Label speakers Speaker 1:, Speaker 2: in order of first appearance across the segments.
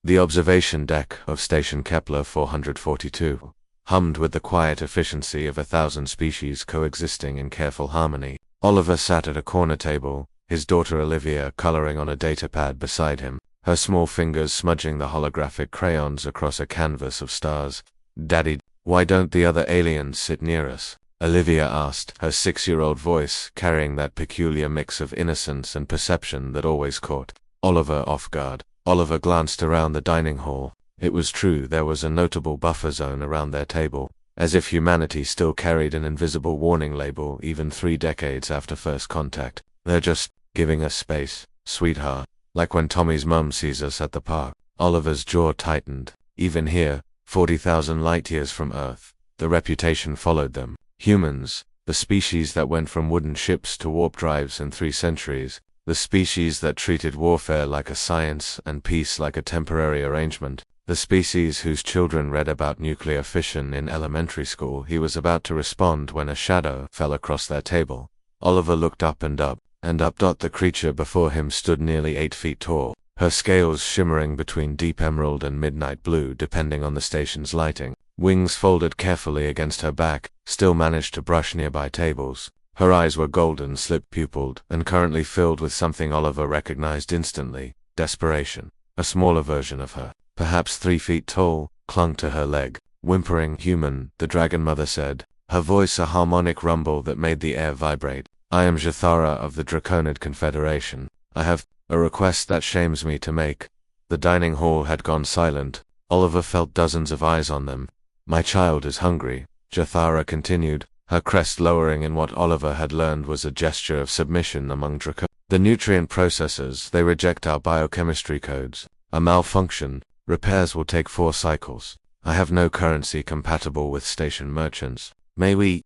Speaker 1: The observation deck of Station Kepler 442 hummed with the quiet efficiency of 1,000 species coexisting in careful harmony. Oliver sat at a corner table, his daughter Olivia coloring on a datapad beside him, her small fingers smudging the holographic crayons across a canvas of stars. "Daddy, why don't the other aliens sit near us?" Olivia asked, her 6-year-old voice carrying that peculiar mix of innocence and perception that always caught Oliver off guard. Oliver glanced around the dining hall. It was true, there was a notable buffer zone around their table, as if humanity still carried an invisible warning label even 3 decades after first contact. "They're just giving us space, sweetheart. Like when Tommy's mum sees us at the park." Oliver's jaw tightened. Even here, 40,000 light-years from Earth, the reputation followed them. Humans, the species that went from wooden ships to warp drives in 3 centuries, the species that treated warfare like a science and peace like a temporary arrangement, the species whose children read about nuclear fission in elementary school. He was about to respond when a shadow fell across their table. Oliver looked up and up, and up. The creature before him stood nearly 8 feet tall, her scales shimmering between deep emerald and midnight blue depending on the station's lighting. Wings folded carefully against her back, still managed to brush nearby tables. Her eyes were golden, slip-pupiled, and currently filled with something Oliver recognized instantly: desperation. A smaller version of her, perhaps 3 feet tall, clung to her leg. "Whimpering human," the Dragon Mother said, her voice a harmonic rumble that made the air vibrate. "I am Jathara of the Draconid Confederation. I have a request that shames me to make." The dining hall had gone silent. Oliver felt dozens of eyes on them. "My child is hungry," Jathara continued, her crest lowering in what Oliver had learned was a gesture of submission among Draco. "The nutrient processors, they reject our biochemistry codes. A malfunction. Repairs will take 4 cycles. I have no currency compatible with station merchants. May we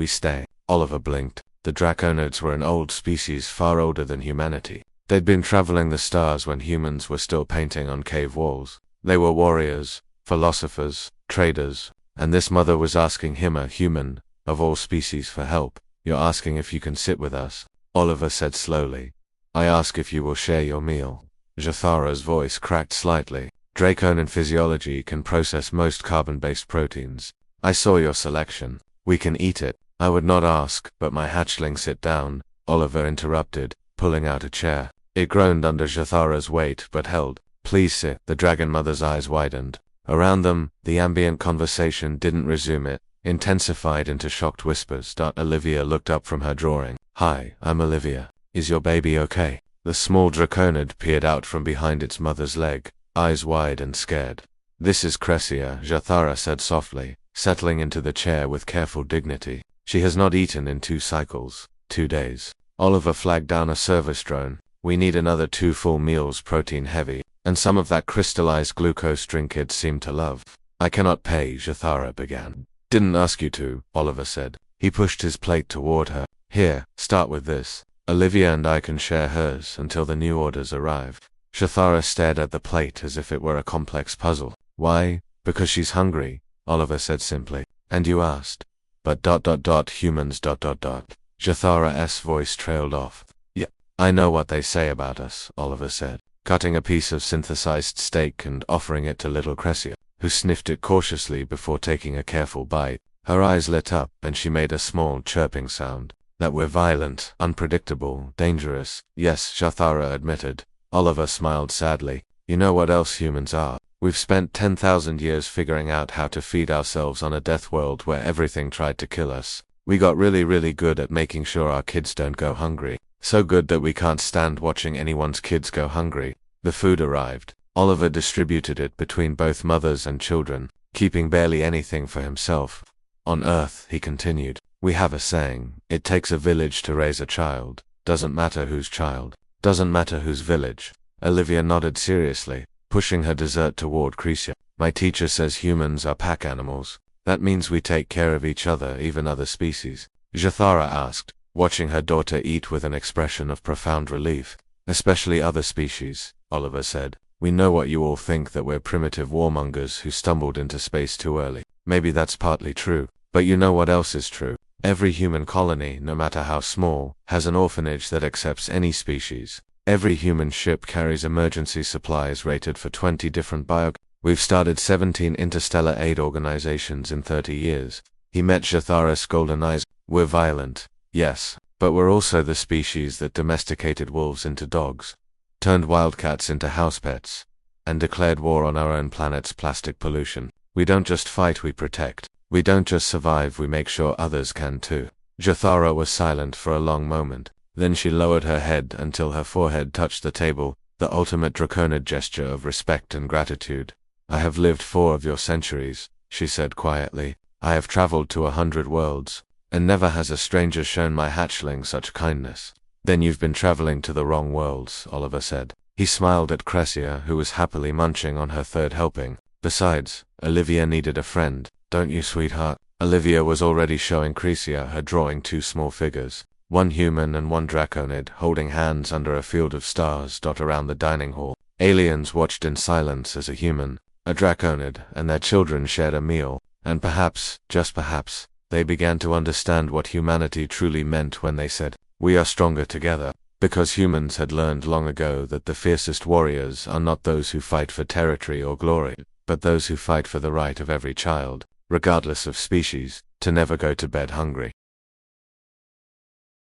Speaker 1: stay?" Oliver blinked. The Draconids were an old species, far older than humanity. They'd been traveling the stars when humans were still painting on cave walls. They were warriors, philosophers, traders, and this mother was asking him, a human, of all species, for help. "You're asking if you can sit with us," Oliver said slowly. "I ask if you will share your meal." Jathara's voice cracked slightly. "Draconin physiology can process most carbon-based proteins. I saw your selection. We can eat it." "I would not ask, but my hatchling." "Sit down," Oliver interrupted, pulling out a chair. It groaned under Jathara's weight, but held. "Please sit." The Dragon Mother's eyes widened. Around them, the ambient conversation didn't resume, it intensified into shocked whispers. Olivia looked up from her drawing. "Hi, I'm Olivia. Is your baby okay?" The small Draconid peered out from behind its mother's leg, eyes wide and scared. "This is Cressia," Jathara said softly, settling into the chair with careful dignity. "She has not eaten in 2 cycles, 2 days." Oliver flagged down a service drone. "We need another 2 full meals, protein heavy, and some of that crystallized glucose drink kids seem to love." "I cannot pay," Jathara began. "Didn't ask you to," Oliver said. He pushed his plate toward her. "Here, start with this. Olivia and I can share hers until the new orders arrive." Jathara stared at the plate as if it were a complex puzzle. "Why?" "Because she's hungry," Oliver said simply. "And you asked." "But humans. Jathara's voice trailed off. "Yeah, I know what they say about us," Oliver said, cutting a piece of synthesized steak and offering it to little Cressia, who sniffed it cautiously before taking a careful bite. Her eyes lit up, and she made a small chirping sound. "That we're violent, unpredictable, dangerous." "Yes," Jathara admitted. Oliver smiled sadly. "You know what else humans are? We've spent 10,000 years figuring out how to feed ourselves on a death world where everything tried to kill us. We got really good at making sure our kids don't go hungry. So good that we can't stand watching anyone's kids go hungry." The food arrived. Oliver distributed it between both mothers and children, keeping barely anything for himself. "On Earth," he continued, "we have a saying, it takes a village to raise a child. Doesn't matter whose child. Doesn't matter whose village." Olivia nodded seriously, pushing her dessert toward Cressia. "My teacher says humans are pack animals. That means we take care of each other, even other species." Jathara asked, watching her daughter eat with an expression of profound relief. "Especially other species," Oliver said. "We know what you all think, that we're primitive warmongers who stumbled into space too early. Maybe that's partly true, but you know what else is true? Every human colony, no matter how small, has an orphanage that accepts any species. Every human ship carries emergency supplies rated for 20 different bio. We've started 17 interstellar aid organizations in 30 years. He met Jatharis Golden Eyes. We're violent, yes, but we're also the species that domesticated wolves into dogs, turned wildcats into house pets, and declared war on our own planet's plastic pollution. We don't just fight, we protect. We don't just survive, we make sure others can too. Jathara was silent for a long moment. Then she lowered her head until her forehead touched the table, the ultimate draconid gesture of respect and gratitude. I have lived 4 of your centuries, she said quietly. I have traveled to 100 worlds, and never has a stranger shown my hatchling such kindness. Then you've been traveling to the wrong worlds, Oliver said. He smiled at Cressia, who was happily munching on her 3rd helping. Besides, Olivia needed a friend, don't you, sweetheart? Olivia was already showing Cressia her drawing 2 small figures, 1 human and 1 draconid, holding hands under a field of stars dot around the dining hall. Aliens watched in silence as a human, a draconid, and their children shared a meal, and perhaps, just perhaps, they began to understand what humanity truly meant when they said, "We are stronger together," because humans had learned long ago that the fiercest warriors are not those who fight for territory or glory, but those who fight for the right of every child, regardless of species, to never go to bed hungry.